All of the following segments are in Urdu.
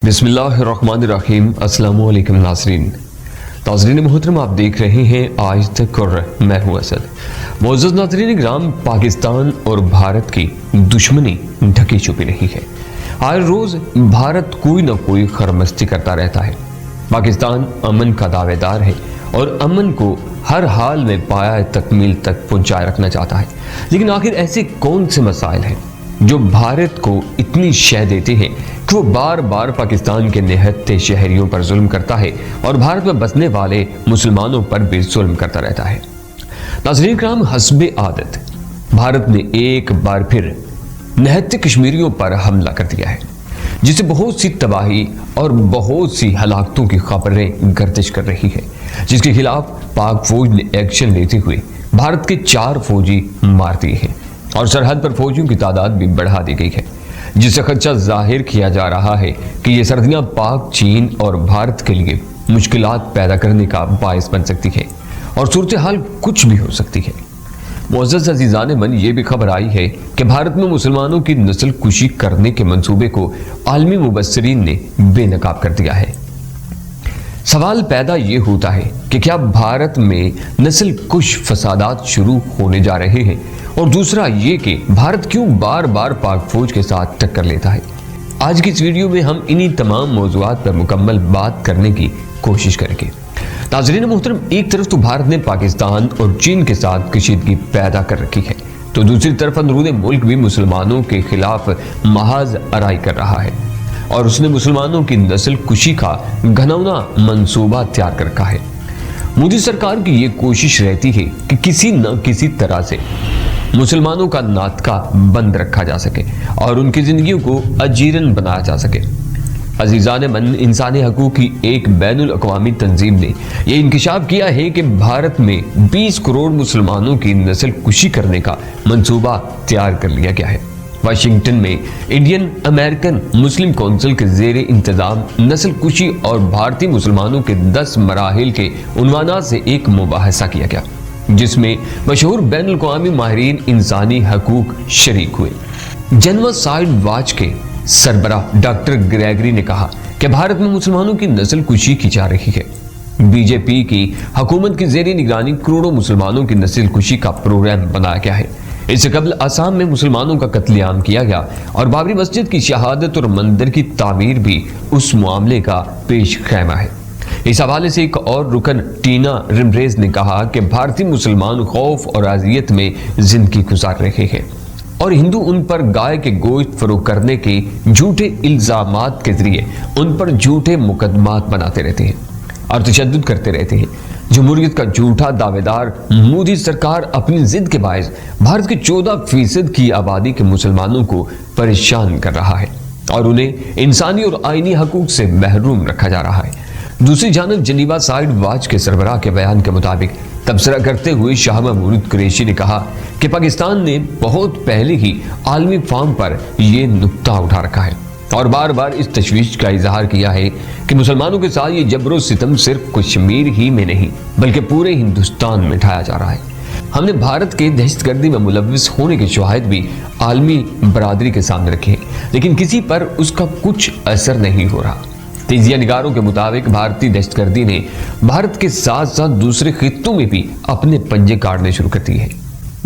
بسم اللہ الرحمن الرحیم۔ السلام علیکم ناظرین محترم، آپ دیکھ رہے ہیں آج تک اور میں ہوں اسد۔ معزز ناظرین گرام، پاکستان اور بھارت کی دشمنی ڈھکی چھپی نہیں ہے۔ ہر روز بھارت کوئی نہ کوئی خرمستی کرتا رہتا ہے۔ پاکستان امن کا دعوے دار ہے اور امن کو ہر حال میں پایہ تکمیل تک پہنچائے رکھنا چاہتا ہے، لیکن آخر ایسے کون سے مسائل ہیں جو بھارت کو اتنی شہ دیتے ہیں کہ وہ بار بار پاکستان کے نہتے شہریوں پر ظلم کرتا ہے اور بھارت میں بسنے والے مسلمانوں پر بھی ظلم کرتا رہتا ہے؟ ناظرین کرام، حسب عادت بھارت نے ایک بار پھر نہتے کشمیریوں پر حملہ کر دیا ہے، جس سے بہت سی تباہی اور بہت سی ہلاکتوں کی خبریں گردش کر رہی ہے، جس کے خلاف پاک فوج نے ایکشن لیتے ہوئے بھارت کے 4 فوجی مار دیے ہیں اور سرحد پر فوجیوں کی تعداد بھی بڑھا دی گئی ہے، جس سے خدشہ ظاہر کیا جا رہا ہے کہ یہ سردیاں پاک، چین اور بھارت کے لیے مشکلات پیدا کرنے کا باعث بن سکتی ہے اور صورتحال کچھ بھی ہو سکتی ہے۔ معزز عزیزان من، یہ بھی خبر آئی ہے کہ بھارت میں مسلمانوں کی نسل کشی کرنے کے منصوبے کو عالمی مبصرین نے بے نقاب کر دیا ہے۔ سوال پیدا یہ ہوتا ہے کہ کیا بھارت میں نسل کش فسادات شروع ہونے جا رہے ہیں، اور دوسرا یہ کہ بھارت کیوں بار بار پاک فوج کے ساتھ ٹکر لیتا ہے؟ آج کی اس ویڈیو میں ہم انہی تمام موضوعات پر مکمل بات کرنے کی کوشش کریں گے۔ ناظرین محترم، ایک طرف تو بھارت نے پاکستان اور چین کے ساتھ کشیدگی پیدا کر رکھی ہے، تو دوسری طرف اندرون ملک بھی مسلمانوں کے خلاف محاذ آرائی کر رہا ہے اور اس نے مسلمانوں کی نسل کشی کا گھناؤنا منصوبہ تیار کر رکھا ہے۔ مودی سرکار کی یہ کوشش رہتی ہے کہ کسی نہ کسی طرح سے مسلمانوں کا ناطقہ بند رکھا جا سکے اور ان کی زندگیوں کو اجیرن بنایا جا سکے۔ عزیزان من، انسانی حقوق کی ایک بین الاقوامی تنظیم نے یہ انکشاف کیا ہے کہ بھارت میں 20 کروڑ مسلمانوں کی نسل کشی کرنے کا منصوبہ تیار کر لیا گیا ہے۔ واشنگٹن میں انڈین امریکن مسلم کونسل کے زیر انتظام نسل کشی اور بھارتی مسلمانوں کے 10 مراحل کے عنوانات سے ایک مباحثہ کیا گیا، جس میں مشہور بین الاقوامی ماہرین انسانی حقوق شریک ہوئے۔ جنوسائیڈ واچ کے سربراہ ڈاکٹر گریگری نے کہا کہ بھارت میں مسلمانوں کی نسل کشی کی جا رہی ہے۔ بی جے پی کی حکومت کی زیر نگرانی کروڑوں مسلمانوں کی نسل کشی کا پروگرام بنایا گیا ہے۔ اس سے قبل آسام میں مسلمانوں کا قتل عام کیا گیا اور بابری مسجد کی شہادت اور مندر کی تعمیر بھی اس معاملے کا پیش خیمہ ہے۔ اس حوالے سے ایک اور رکن ٹینا ریمریز نے کہا کہ بھارتی مسلمان خوف اور اذیت میں زندگی گزار رہے ہیں اور ہندو ان پر گائے کے گوشت فروخت کرنے کے جھوٹے الزامات کے ذریعے ان پر جھوٹے مقدمات بناتے رہتے ہیں اور تشدد کرتے رہتے ہیں۔ جمہوریت کا جھوٹا دعوے دار مودی سرکار اپنی ضد کے باعث بھارت کے 14% کی آبادی کے مسلمانوں کو پریشان کر رہا ہے اور انہیں انسانی اور آئینی حقوق سے محروم رکھا جا رہا ہے۔ دوسری جانب جنیوا سائیڈ واچ کے سربراہ کے بیان کے مطابق تبصرہ کرتے ہوئے شاہ محمود قریشی نے کہا کہ پاکستان نے بہت پہلے ہی عالمی فارم پر یہ نکتہ اٹھا رکھا ہے اور بار بار اس تشویش کا اظہار کیا ہے کہ مسلمانوں کے ساتھ یہ جبر و ستم صرف کشمیر ہی میں نہیں بلکہ پورے ہندوستان میں ڈھایا جا رہا ہے۔ ہم نے بھارت کے دہشت گردی میں ملوث ہونے کے شواہد بھی عالمی برادری کے سامنے رکھے ہیں، لیکن کسی پر اس کا کچھ اثر نہیں ہو رہا۔ تجزیہ نگاروں کے مطابق بھارتی دہشت گردی نے بھارت کے ساتھ ساتھ دوسرے خطوں میں بھی اپنے پنجے کاٹنے شروع کر دیے ہیں۔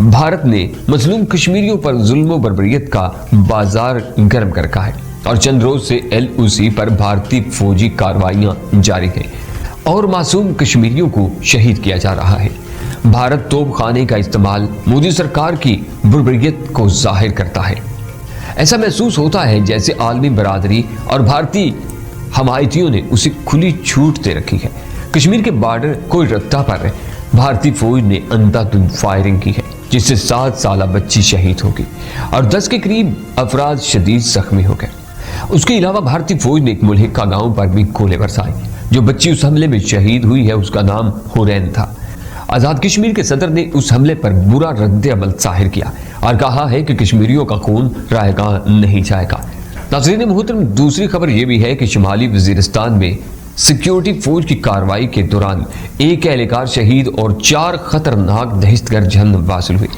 بھارت نے مظلوم کشمیریوں پر ظلم و بربریت کا بازار گرم کر رکھا ہے اور چند روز سے LOC پر بھارتی فوجی کارروائیاں جاری ہیں اور معصوم کشمیریوں کو شہید کیا جا رہا ہے۔ بھارت توپ خانے کا استعمال مودی سرکار کی بربریت کو ظاہر کرتا ہے۔ ایسا محسوس ہوتا ہے جیسے عالمی برادری اور بھارتی حمایتیوں نے اسے کھلی چھوٹ دے رکھی ہے۔ کشمیر کے بارڈر کوئی رفتہ پر بھارتی فوج نے اندھا دھند فائرنگ کی ہے، جس سے 7 سالہ بچی شہید ہو گئی اور 10 کے قریب افراد شدید زخمی ہو گئے۔ اس کے علاوہ بھارتی فوج نے ایک ملحقہ گاؤں پر بھی گولے برسائے۔ جو بچی اس حملے میں شہید ہوئی ہے اس کا نام حورین تھا۔ آزاد کشمیر کے صدر نے اس حملے پر برا رد عمل ظاہر کیا اور کہا ہے کہ کشمیریوں کا خون رائے گاہ نہیں جائے گا۔ ناظرین محترم، دوسری خبر یہ بھی ہے کہ شمالی وزیرستان میں سیکیورٹی فوج کی کارروائی کے دوران ایک اہلکار شہید اور 4 خطرناک دہشت گرد جان حاصل ہوئی۔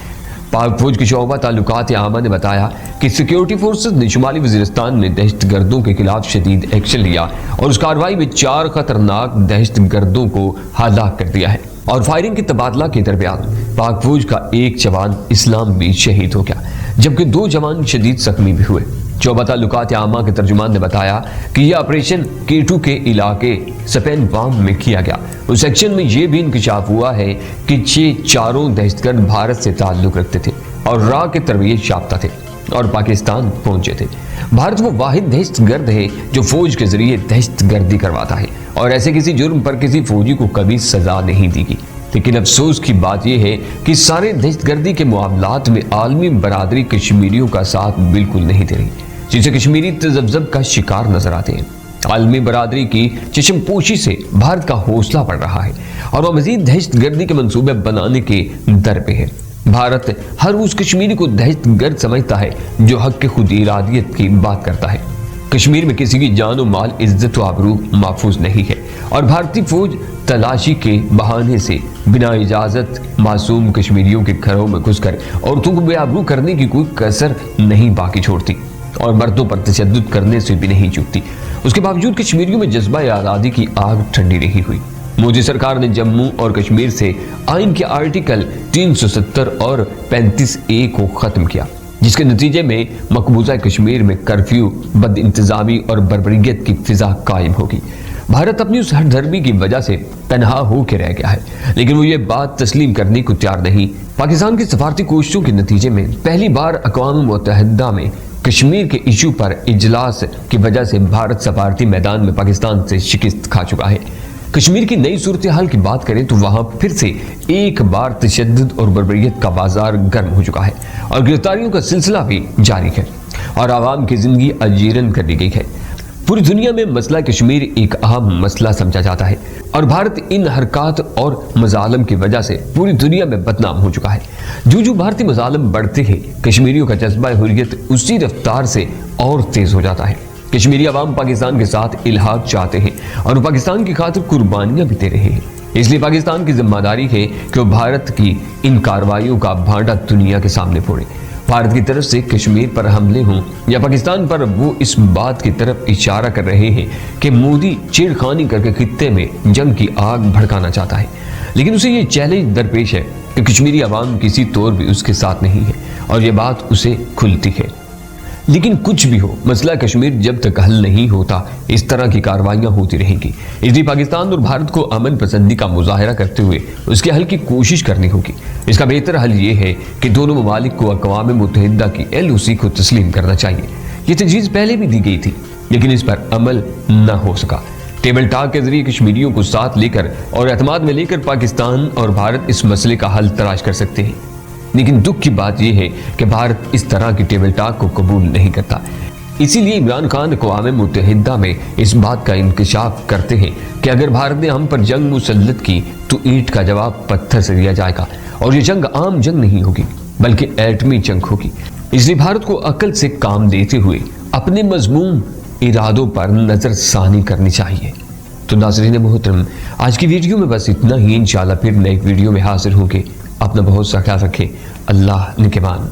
پاک فوج کے شعبہ تعلقات عامہ نے بتایا کہ سیکیورٹی فورسز نے شمالی وزیرستان میں دہشت گردوں کے خلاف شدید ایکشن لیا اور اس کارروائی میں 4 خطرناک دہشت گردوں کو ہلاک کر دیا ہے، اور فائرنگ کے تبادلہ کے درمیان پاک فوج کا ایک جوان اسلام بھی شہید ہو گیا، جبکہ 2 جوان شدید زخمی بھی ہوئے۔ شعبہ تعلقات عامہ کے ترجمان نے بتایا کہ یہ آپریشن K2 کے علاقے سپین وام میں کیا گیا۔ اس ایکشن میں یہ بھی انکشاف ہوا ہے کہ چاروں دہشت گرد بھارت سے تعلق رکھتے تھے اور راہ کے تربیت یافتہ تھے اور پاکستان پہنچے تھے۔ بھارت وہ واحد دہشت گرد ہے جو فوج کے ذریعے دہشت گردی کرواتا ہے، اور ایسے کسی جرم پر کسی فوجی کو کبھی سزا نہیں دی گئی۔ لیکن افسوس کی بات یہ ہے کہ سارے دہشت گردی کے معاملات میں عالمی برادری کشمیریوں کا ساتھ بالکل نہیں دے رہی، جن سے کشمیری تذبذب کا شکار نظر آتے ہیں۔ عالمی برادری کی چشم پوشی سے بھارت کا حوصلہ بڑھ رہا ہے اور وہ مزید دہشت گردی کے منصوبے بنانے کے در پہ ہے۔ بھارت ہر اس کشمیری کو دہشت گرد سمجھتا ہے جو حق کے خود ارادیت کی بات کرتا ہے۔ کشمیر میں کسی کی جان و مال، عزت و آبرو محفوظ نہیں ہے، اور بھارتی فوج تلاشی کے بہانے سے بنا اجازت معصوم کشمیریوں کے گھروں میں گھس کر عورتوں کو بے آبرو کرنے کی کوئی کسر نہیں باقی چھوڑتی، اور مردوں پر تشدد کرنے سے بھی نہیں چوکتی۔ اس کے باوجود کشمیریوں میں جذبہ آزادی کی آگ ٹھنڈی نہیں ہوئی۔ مودی سرکار نے جموں اور کشمیر سے آئین کے آرٹیکل 370 اور 35A کو ختم کیا، جس کے نتیجے میں مقبوضہ کشمیر میں کرفیو، بد انتظامی اور بربریت کی فضا قائم ہوگی۔ بھارت اپنی اس ہر دھرمی کی وجہ سے تنہا ہو کے رہ گیا ہے، لیکن وہ یہ بات تسلیم کرنے کو تیار نہیں۔ پاکستان کی سفارتی کوششوں کے نتیجے میں پہلی بار اقوام متحدہ میں کشمیر کے ایشو پر اجلاس کی وجہ سے بھارت سفارتی میدان میں پاکستان سے شکست کھا چکا ہے۔ کشمیر کی نئی صورتحال کی بات کریں تو وہاں پھر سے ایک بار تشدد اور بربریت کا بازار گرم ہو چکا ہے، اور گرفتاریوں کا سلسلہ بھی جاری ہے، اور عوام کی زندگی اجیرن کر دی گئی ہے۔ پوری دنیا میں مسئلہ کشمیر ایک اہم مسئلہ سمجھا جاتا ہے، اور بھارت ان حرکات اور مظالم کی وجہ سے پوری دنیا میں بدنام ہو چکا ہے۔ جو بھارتی مظالم بڑھتے ہیں، کشمیریوں کا جذبہ حریت اسی رفتار سے اور تیز ہو جاتا ہے۔ کشمیری عوام پاکستان کے ساتھ الحاق چاہتے ہیں، اور وہ پاکستان کی خاطر قربانیاں بھی دے رہے ہیں۔ اس لیے پاکستان کی ذمہ داری ہے کہ وہ بھارت کی ان کارروائیوں کا بھانڈا دنیا کے سامنے پھوڑے۔ بھارت کی طرف سے کشمیر پر حملے ہوں یا پاکستان پر، وہ اس بات کی طرف اشارہ کر رہے ہیں کہ مودی چھیڑخانی کر کے خطے میں جنگ کی آگ بھڑکانا چاہتا ہے، لیکن اسے یہ چیلنج درپیش ہے کہ کشمیری عوام کسی طور بھی اس کے ساتھ نہیں ہے، اور یہ بات اسے کھلتی ہے۔ لیکن کچھ بھی ہو، مسئلہ کشمیر جب تک حل نہیں ہوتا، اس طرح کی کارروائیاں ہوتی رہیں گی۔ اس لیے پاکستان اور بھارت کو امن پسندی کا مظاہرہ کرتے ہوئے اس کے حل کی کوشش کرنی ہوگی۔ اس کا بہتر حل یہ ہے کہ دونوں ممالک کو اقوام متحدہ کی LOC کو تسلیم کرنا چاہیے۔ یہ تجویز پہلے بھی دی گئی تھی، لیکن اس پر عمل نہ ہو سکا۔ ٹیبل ٹاک کے ذریعے کشمیریوں کو ساتھ لے کر اور اعتماد میں لے کر پاکستان اور بھارت اس مسئلے کا حل تلاش کر سکتے ہیں، لیکن دکھ کی بات یہ ہے کہ بھارت اس طرح کی ٹیبل ٹاک کو قبول نہیں کرتا۔ اسی لیے عمران خان اقوام متحدہ میں اس بات کا انکشاف کرتے ہیں کہ اگر بھارت نے ہم پر جنگ مسلط کی تو اینٹ کا جواب پتھر سے دیا جائے گا، اور یہ جنگ عام جنگ نہیں ہوگی بلکہ ایٹمی جنگ ہوگی۔ اس لیے بھارت کو عقل سے کام دیتے ہوئے اپنے مذموم ارادوں پر نظر ثانی کرنی چاہیے۔ تو ناظرین محترم، آج کی ویڈیو میں بس اتنا ہی۔ انشاءاللہ پھر نئی ویڈیو میں حاضر ہوں گے۔ اپنا بہت سا خیال رکھیں۔ اللہ نگہبان۔